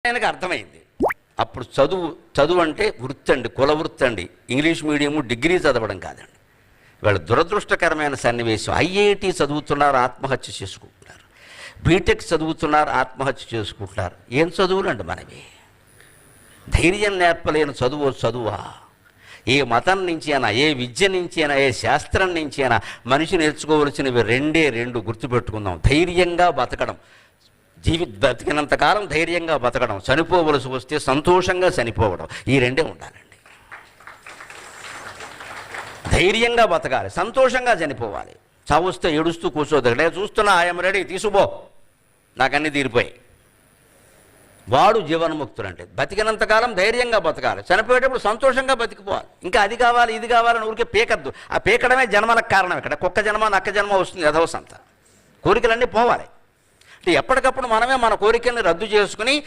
ఆయనకు అర్థమైంది. అప్పుడు చదువు అంటే వృత్తి అండి, కుల వృత్తి అండి. ఇంగ్లీష్ మీడియము డిగ్రీ చదవడం కాదండి. వాళ్ళ దురదృష్టకరమైన సన్నివేశం. ఐఐటి చదువుతున్నారు, ఆత్మహత్య చేసుకుంటున్నారు. బీటెక్ చదువుతున్నారు, ఆత్మహత్య చేసుకుంటున్నారు. ఏం చదువులండి మనవి? ధైర్యం నేర్పలేని చదువా? ఏ మతం నుంచి అయినా, ఏ విద్య నుంచి అయినా, ఏ శాస్త్రం నుంచి అయినా మనిషి నేర్చుకోవలసినవి రెండు గుర్తుపెట్టుకుందాం. ధైర్యంగా బతకడం, బతికినంతకాలం ధైర్యంగా బతకడం, చనిపోవలసి వస్తే సంతోషంగా చనిపోవడం, ఈ రెండే ఉండాలండి. ధైర్యంగా బతకాలి, సంతోషంగా చనిపోవాలి. చావొస్తే ఏడుస్తూ కూర్చోదు. నేను చూస్తున్నా, ఐఎమ్ రెడీ, తీసుకుపో, నాకన్నీ తీరిపోయాయి. వాడు జీవన్ముక్తుడు. అంటే బతికినంతకాలం ధైర్యంగా బతకాలి, చనిపోయేటప్పుడు సంతోషంగా బతికిపోవాలి. ఇంకా అది కావాలి ఇది కావాలని ఊరికే పీకద్దు. ఆ పీకడమే జన్మలకు కారణం. ఇక్కడ కుక్క జన్మ నక్క జన్మ వస్తుంది, యథవసంత. కోరికలన్నీ పోవాలి. అంటే ఎప్పటికప్పుడు మనమే మన కోరికల్ని రద్దు చేసుకుని